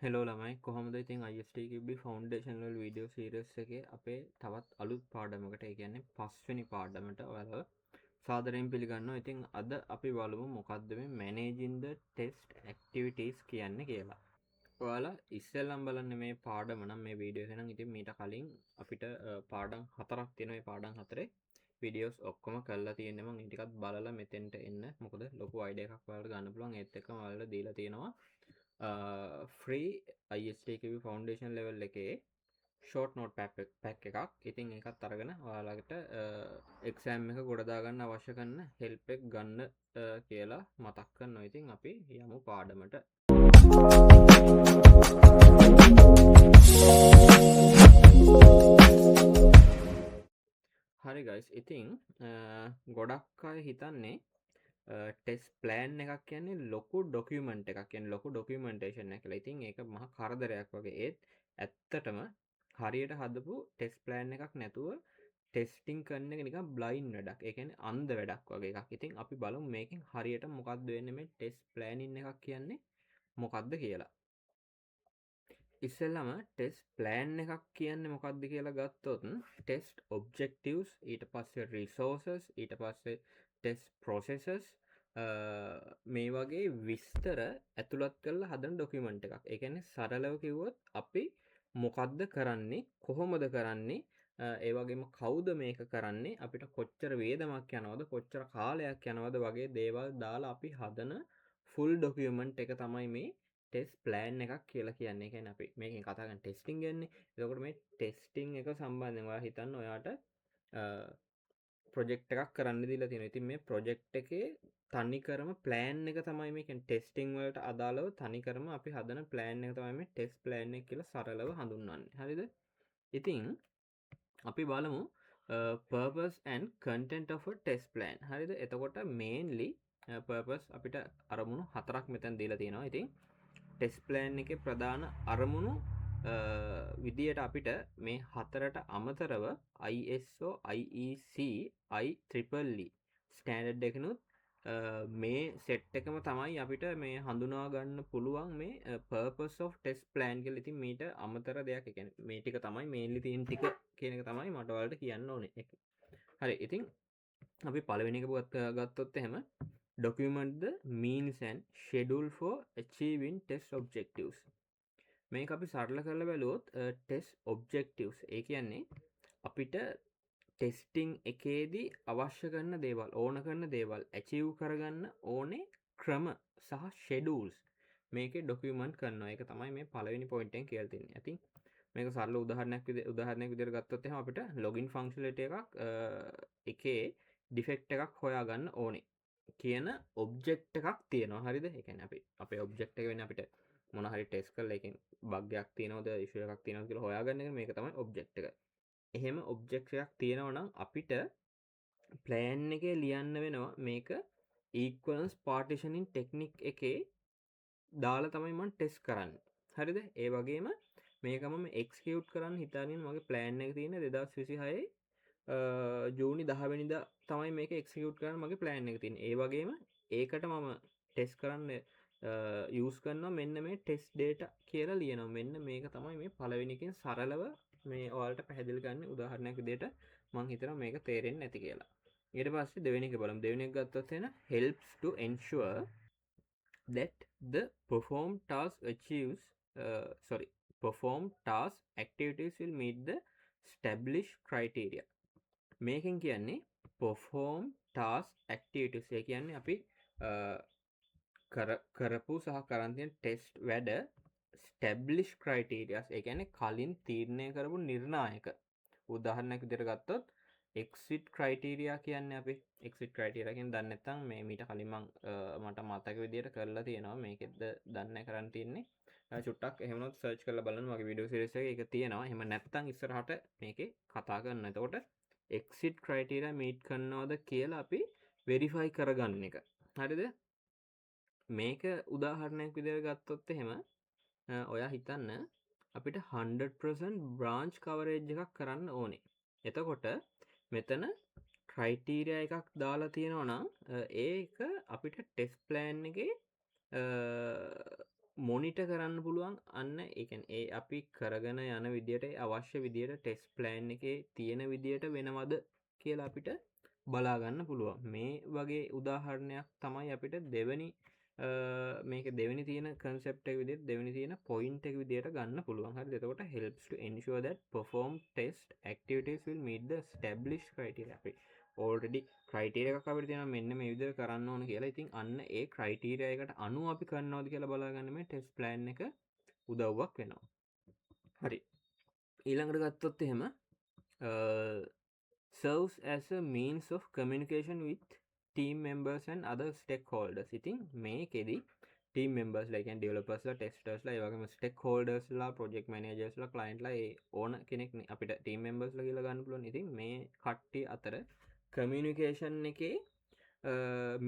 Hello ළමයි කොහොමද ඉතින් ISTQB ෆවුන්ඩේෂන් වල වීඩියෝ සීරීස් එකේ අපේ තවත් අලුත් පාඩමකට ඒ කියන්නේ පස්වෙනි පාඩමට ඔයාලව සාදරයෙන් පිළිගන්නවා. ඉතින් අද අපි බලමු මොකක්ද මේ managing the test activities කියන්නේ කියලා. ඔයාලා ඉස්සෙල්ලම බලන්න මේ පාඩම නම් මේ වීඩියෝ එක නම් ඉතින් මීට කලින් අපිට පාඩම් 4ක් තියෙනවා. මේ පාඩම් 4 වීඩියෝස් ඔක්කොම කරලා තියෙන්නේ මම ටිකක් බලලා මෙතෙන්ට එන්න. මොකද ලොකු අයිඩියා එකක් ඔයාලට ගන්න පුළුවන්. ඒත් එක්කම ඔයාලට දීලා තියෙනවා ෆ්‍රී ISTQB ෆවුන්ඩේෂන් ලෙවල් එකේ ෂෝට් නෝට් පැක් එකක්. ඉතින් ඒකත් අරගෙන ඔයාලට එක්සෑම් එක ගොඩදාගන්න අවශ්‍ය කරන හෙල්ප් එක ගන්න කියලා මතක් කරනවා. ඉතින් අපි යමු පාඩමට. හරි ගයිස්, ඉතින් ගොඩක් අය හිතන්නේ ටෙස් ප්ලෑන් එකක් කියන්නේ ලොකු ඩොකියුමන්ට් එකක් කියන්නේ ලොකු ඩොකියුමන්ටේෂන් එකක් කියලා. ඉතින් ඒක මහා කරදරයක් වගේ. ඒත් ඇත්තටම හරියට හදපු ටෙස් ප්ලෑන් එකක් නැතුව ටෙස්ටිං කරන එක නිකන් බ්ලයින්ඩ් වැඩක්. ඒ කියන්නේ අන්ධ වැඩක් වගේ එකක්. ඉතින් අපි බලමු මේකෙන් හරියට මොකක්ද වෙන්නේ මේ ටෙස් ප්ලෑනින් එකක් කියන්නේ මොකක්ද කියලා. ඉස්සෙල්ලම ටෙස්ට් ප්ලෑන් එකක් කියන්නේ මොකක්ද කියලා ගත්තොත් ටෙස්ට් ඔබ්ජෙක්ටිව්ස්, ඊට පස්සේ රිසෝසස්, ඊට පස්සේ ටෙස්ට් ප්‍රොසෙසස්, මේ වගේ විස්තර ඇතුළත් කරලා හදන ඩොකියුමන්ට් එකක්. ඒ කියන්නේ සරලව කිව්වොත් අපි මොකද්ද කරන්නේ, කොහොමද කරන්නේ, ඒ වගේම කවුද මේක කරන්නේ, අපිට කොච්චර වේදමක් යනවද, කොච්චර කාලයක් යනවද වගේ දේවල් දාලා අපි හදන ෆුල් ඩොකියුමන්ට් එක තමයි මේ ටෙස් ප්ලෑන් එකක් කියලා කියන්නේ. ඒ කියන්නේ අපි මේකෙන් කතා කරන්නේ ටෙස්ටිං ගැනනේ. එතකොට මේ ටෙස්ටිං එක සම්බන්ධයෙන් ඔයා හිතන්න ඔයාට ප්‍රොජෙක්ට් එකක් කරන්න දීලා තියෙනවා. ඉතින් මේ ප්‍රොජෙක්ට් එකේ තනිකරම ප්ලෑන් එක තමයි මේ කියන්නේ ටෙස්ටිං වලට අදාළව තනිකරම අපි හදන ප්ලෑන් එක තමයි මේ ටෙස්ට් ප්ලෑන් එක කියලා සරලව හඳුන්වන්නේ. හරිද? ඉතින් අපි බලමු purpose and content of a test plan. හරිද? එතකොට mainly purpose අපිට අරමුණු 4ක් මෙතන දීලා තියෙනවා. ඉතින් ටෙස් ප්ලෑන් එකේ ප්‍රධාන අරමුණු විදියට අපිට මේ 4ට අමතරව ISO IEC IEEE ස්ටෑන්ඩඩ් එකනුත් මේ සෙට් එකම තමයි අපිට මේ හඳුනා ගන්න පුළුවන් මේ purpose of test plan කියලා. ඉතින් මීට අමතර දෙයක්, ඒ කියන්නේ මේ ටික තමයි mainly තියෙන ටික කියන එක තමයි මට ඔයාලට කියන්න ඕනේ. හරි, ඉතින් අපි පළවෙනි එක ගත්තොත් එහෙම document the means and schedule for achieving test objectives. මේක අපි සරල කරලා බැලුවොත් test objectives ඒ කියන්නේ අපිට ටෙස්ටිං එකේදී අවශ්‍ය කරන දේවල්, ඕන කරන දේවල් achieve කරගන්න ඕනේ ක්‍රම සහ schedules මේකේ document කරනවා. ඒක තමයි මේ පළවෙනි point එකෙන් කියලා තියෙන්නේ. ඉතින් මේක සරල උදාහරණයක් විදිහට ගත්තොත් එහෙනම් අපිට login functionality එකක් එකේ defect එකක් හොයාගන්න ඕනේ කියන ඔබ්ජෙක්ට් එකක් තියෙනවා. හරිද? ඒ කියන්නේ අපි අපේ ඔබ්ජෙක්ට් එක වෙන්නේ අපිට මොන හරි ටෙස්ට් කරලා එකෙන් බග් එකක් තියෙනවද, ඉෂුව එකක් තියෙනවද කියලා හොයාගන්න එක. මේක තමයි ඔබ්ජෙක්ට් එක. එහෙම ඔබ්ජෙක්ට් එකක් තියෙනවා නම් අපිට ප්ලෑන් එකේ ලියන්න වෙනවා මේක equivalence partitioning technique එකේ දාලා තමයි මම ටෙස්ට් කරන්නේ. හරිද? ඒ වගේම මේක මම එක්සිකියුට් කරන්න හිතාගෙන මගේ ප්ලෑන් එක තියෙන්නේ 2026 ජූනි 10 වෙනිදා තමයි මේක එක්සිකියුට් කරන්න මගේ ප්ලෑන් එක තියෙන්නේ. ඒ වගේම ඒකට මම ටෙස්ට් කරන්න යූස් කරනවා මෙන්න මේ ටෙස්ට් ඩේටා කියලා ලියනවා. මෙන්න මේක තමයි මේ පළවෙනි එකෙන් සරලව මේ ඔයාලට පැහැදිලි කරන්න උදාහරණයක් විදිහට මම හිතනවා මේක තේරෙන්නේ නැති කියලා. ඊට පස්සේ දෙවෙනි එක බලමු. දෙවෙනි එක ගත්තොත් එන helps to ensure that the perform task achieves perform task activities will meet the established criteria. මේකෙන් කියන්නේ perform task activities ඒ කියන්නේ අපි කරපු සහ කරන් තියෙන ටෙස්ට් වැඩ established criteria ඒ කියන්නේ කලින් තීරණය කරපු නිර්ණායක. උදාහරණයක් විදිහට ගත්තොත් exit criteria කියන්නේ අපි exit criteria කියන්නේ දන්නේ නැත්නම් මේ මීට කලින් මට මතක විදිහට කරලා තියෙනවා. මේකෙද්ද දන්නේ කරන් තියන්නේ චුට්ටක් එහෙමනොත් සර්ච් කරලා බලන්න මගේ වීඩියෝ සීරීස් එකේ ඒක තියෙනවා. එහෙම නැත්නම් ඉස්සරහට මේකේ කතා කරන්න. එතකොට exit criteria meet කරනවද කියලා අපි verify කරගන්න එක. හරිද? මේක උදාහරණයක් විදිහට ගත්තොත් එහෙම ඔයා හිතන්න අපිට 100% branch coverage එකක් කරන්න ඕනේ. එතකොට මෙතන ක්‍රයිටීරියා එකක් දාලා තියෙනවා නම් ඒක අපිට ටෙස්ට් ප්ලෑන් එකේ මොනිටර් කරන්න පුළුවන් අන්න ඒ කියන්නේ ඒ අපි කරගෙන යන විදියට අවශ්‍ය විදියට ටෙස්ට් ප්ලෑන් එකේ තියෙන විදියට වෙනවද කියලා අපිට බලා ගන්න පුළුවන්. මේ වගේ උදාහරණයක් තමයි අපිට දෙවෙනි මේක දෙවෙනි තියෙන concept එක විදිහට දෙවෙනි තියෙන point එක විදිහට ගන්න පුළුවන්. හරිද? එතකොට helps to ensure that perform test activities will meet the established criteria. අපි already criteria එකක් අපිට තියෙනවා මෙන්න මේ විදිහට කරන්න ඕන කියලා. ඉතින් අන්න ඒ criteria එකට අනුව අපි කරනවද කියලා බලාගන්න මේ test plan එක උදව්වක් වෙනවා. හරි. ඊළඟට ගත්තොත් එහෙම serves as a means of communication with team members and other stakeholders. ඉතින් මේකෙදි team members like and developers ලා testers ලා ඒ වගේම stakeholders ලා project managers ලා client ලා ඒ ඕන කෙනෙක් අපිට team members ලා කියලා ගන්න පුළුවන්. ඉතින් මේ කට්ටිය අතර communication එකේ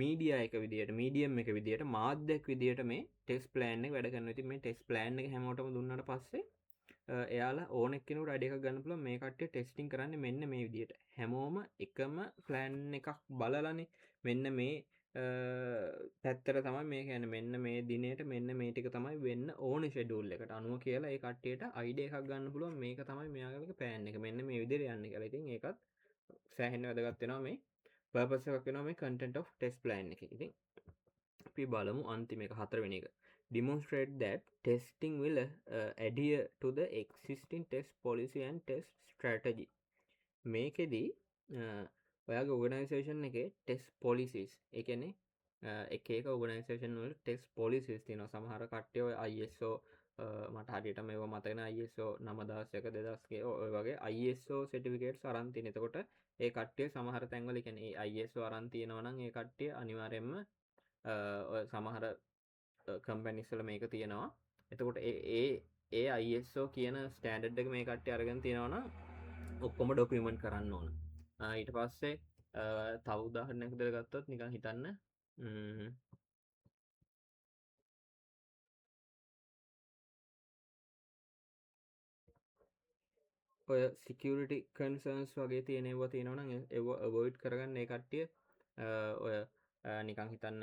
මීඩියා එක විදියට මීඩියම් එක විදියට මාධ්‍යයක් විදියට මේ ටෙස්ට් ප්ලෑන් එක වැඩ කරනවා. ඉතින් මේ ටෙස්ට් ප්ලෑන් එක හැමෝටම දුන්නාට පස්සේ එයාලා ඕන එක්කෙනෙකුට අයිඩියා එකක් ගන්න පුළුවන් මේ කට්ටිය ටෙස්ටිං කරන්නේ මෙන්න මේ විදියට. හැමෝම එකම ප්ලෑන් එකක් බලලානේ මෙන්න මේ පැත්තට තමයි මේ කියන්නේ මෙන්න මේ දිනේට මෙන්න මේ ටික තමයි වෙන්න ඕනේ ෂෙඩියුල් එකට අනුව කියලා ඒ කට්ටියට අයිඩියා එකක් ගන්න පුළුවන් මේක තමයි මෙයාගේ ප්ලෑන් එක මෙන්න මේ විදියට යන්නේ කියලා. ඉතින් ඒකත් සෑහෙන වැදගත් වෙනවා මේ පර්පස් එකක් වෙනවා මේ content of test plan එකේ. ඉතින් අපි බලමු අන්තිම එක හතරවෙනි එක. Demonstrate that testing will adhere to the existing test policy and test strategy. මේකෙදී ඔයාගේ organization එකේ test policies ඒ කියන්නේ එක එක organization වල test policies තියෙනවා. සමහර කට්ටිය ඔය ISO මට හරියට මේව මතක නැහැ ISO 9001 2000 ඔය වගේ ISO certificates අරන් තියෙන. එතකොට ඒ කට්ටිය සමහර තැන්වල කියන්නේ ඒ ISO අරන් තියෙනවා නම් ඒ කට්ටිය අනිවාර්යයෙන්ම ඔය සමහර කම්පැනිස් වල මේක තියෙනවා. එතකොට ඒ ISO කියන ස්ටෑන්ඩඩ් එක මේ කට්ටිය අරගෙන තියෙනවා නම් ඔක්කොම ඩොකියුමන්ට් කරන්න ඕන. ඊට පස්සේ තව උදාහරණයක් විදිහට ගත්තොත් නිකන් හිතන්න ඔය සිකියුරිටි කන්සර්න්ස් වගේ තියෙන ඒවා තියෙනවා නම් ඒවා අවොයිඩ් කරගන්න ඒ කට්ටිය ඔය නිකන් හිතන්න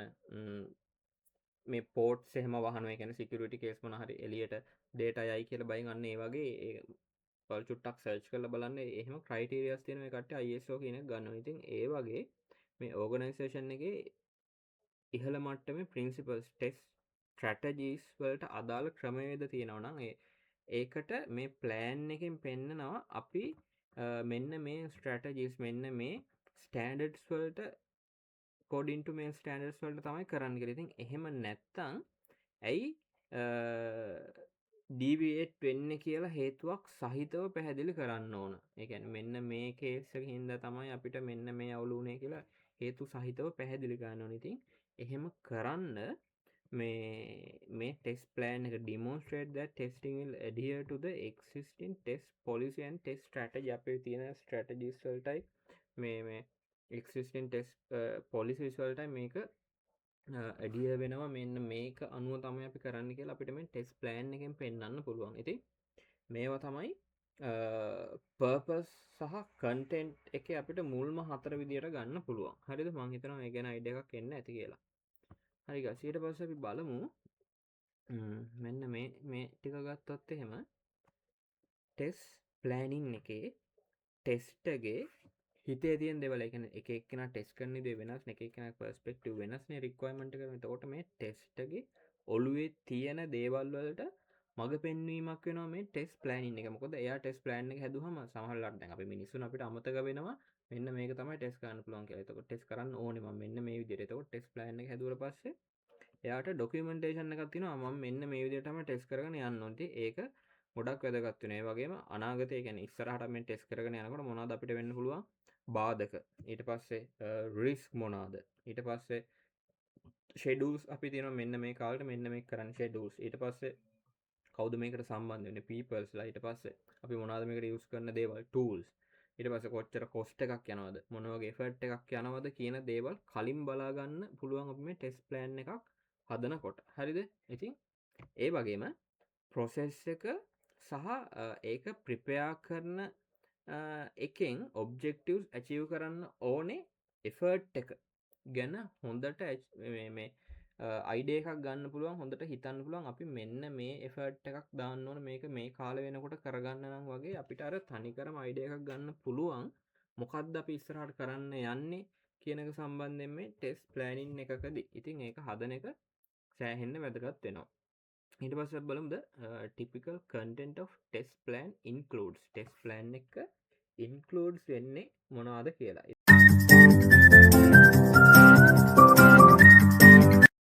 මේ පෝට්ස් එහෙම වහනවා. ඒ කියන්නේ සිකියුරිටි කේස් මොන හරි එළියට data යයි කියලා බයින් අන්න ඒ වගේ වල චුට්ටක් සර්ච් කරලා බලන්න එහෙම ක්‍රයිටීරියාස් තියෙන මේ කට්ටිය ISO කියන එක ගන්නවා. ඉතින් ඒ වගේ මේ ඕගනයිසේෂන් එකේ ඉහළ මට්ටමේ ප්‍රින්සිපල්ස් ටෙස්ට් ස්ට්‍රැටජීස් වලට අදාළ ක්‍රමවේද තියෙනවා නම් ඒකට මේ ප්ලෑන් එකෙන් පෙන්නනවා අපි මෙන්න මේ ස්ට්‍රැටජීස් මෙන්න මේ ස්ටෑන්ඩඩ්ස් වලට according to මේ ස්ටෑන්ඩඩ්ස් වලට තමයි කරන්න කියලා. ඉතින් එහෙම නැත්තම් ඇයි ඩීවියේට් වෙන්නේ කියලා හේතුවක් සහිතව පැහැදිලි කරන්න ඕන. ඒ කියන්නේ මෙන්න මේ කේස් එකකින් හින්දා තමයි අපිට මෙන්න මේ අවුල වුනේ කියලා හේතු සහිතව පැහැදිලි කරන්න ඕන. ඉතින් එහෙම කරන්න මේ ටෙස්ට් ප්ලෑන් එක demonstrate that testing will adhere to the existing test policy and test strategy. අපේ තියෙන strategies වලටයි මේ existing test policies වලටයි මේක adhere වෙනවා මෙන්න මේක අනුව තමයි අපි කරන්න කියලා අපිට මේ ටෙස්ට් ප්ලෑන් එකෙන් පෙන්වන්න පුළුවන්. ඉතින් මේවා තමයි purpose සහ content එකේ අපිට මුල්ම හතර විදියට ගන්න පුළුවන්. හරිද? මම හිතනවා මේ ගැන අයිඩියා එකක් එන්න ඇති කියලා. හරි ගස්. ඊට පස්සේ අපි බලමු මෙන්න මේ ටික ගත්තොත් එහෙම ටෙස්ට් ප්ලෑනින් එකේ ටෙස්ට් එකේ හිතේ තියෙන දේවල් ඒ කියන්නේ එක එක්කෙනා ටෙස්ට් කරන දේ වෙනස් නේ එක එක්කෙනාගේ පර්ස්පෙක්ටිව් වෙනස්නේ රික්වයර්මන්ට් එක. එතකොට මේ ටෙස්ට් එකේ ඔළුවේ තියෙන දේවල් වලට මඟ පෙන්වීමක් වෙනවා මේ ටෙස්ට් ප්ලෑනින් එක. මොකද එයා ටෙස්ට් ප්ලෑන් එක හැදුවම සමහරවිට දැන් අපි මිනිස්සුන් අපිට අමතක වෙනවා මෙන්න මේක තමයි ටෙස්ට් කරන්න පුළුවන් කියලා. එතකොට ටෙස්ට් කරන්න ඕනේ මම මෙන්න මේ විදිහට. එතකොට ටෙස්ට් ප්ලෑන් එක හැදුවට පස්සේ එයාට ඩොකියුමන්ටේෂන් එකක් තියෙනවා මම මෙන්න මේ විදිහට තමයි ටෙස්ට් කරගෙන යන්න ඕනේ. ඒක ගොඩක් වැදගත් වෙනවා. ඒ වගේම අනාගතේ කියන්නේ ඉස්සරහට මේ ටෙස්ට් කරගෙන යනකොට මොනවද අපිට වෙන්න පුළුවන් බාධක, ඊට පස්සේ රිස්ක් මොනවාද, ඊට පස්සේ ෂෙඩියුල්ස් අපි තියෙනවා මෙන්න මේ කාලෙට මෙන්න මේක කරන්න ෂෙඩියුල්ස්, ඊට පස්සේ කවුද මේකට සම්බන්ධ වෙන්නේ පීපල්ස්ලා, ඊට පස්සේ අපි මොනවද මේකට යූස් කරන දේවල් ටූල්ස්, ඊට පස්සේ කොච්චර කොස්ට් එකක් යනවද මොන වගේ එෆර්ට් එකක් යනවද කියන දේවල් කලින් බලා ගන්න පුළුවන් අපි මේ ටෙස්ට් ප්ලෑන් එකක් හදනකොට. හරිද? ඉතින් ඒ වගේම ප්‍රොසෙස් එක සහ ඒක ප්‍රිපෙයාර් කරන එකෙන් ඔබ්ජෙක්ටිව්ස් ඇචීව් කරන්න ඕනේ එෆර්ට් එක ගැන හොඳට මේ අයිඩියා එකක් ගන්න පුළුවන් හොඳට හිතන්න පුළුවන් අපි මෙන්න මේ එෆර්ට් එකක් දාන්න ඕන මේක මේ කාලෙ වෙනකොට කරගන්න නම් වගේ අපිට අර තනිකරම අයිඩියා එකක් ගන්න පුළුවන් මොකක්ද අපි ඉස්සරහට කරන්න යන්නේ කියන එක සම්බන්ධයෙන් මේ ටෙස්ට් ප්ලෑනින් එකකදී. ඉතින් ඒක හදන එක සෑහෙන්න වැදගත් වෙනවා. ඊට පස්සේ බලමුද typical content of test plan includes test plan එක includes වෙන්නේ මොනවද කියලා.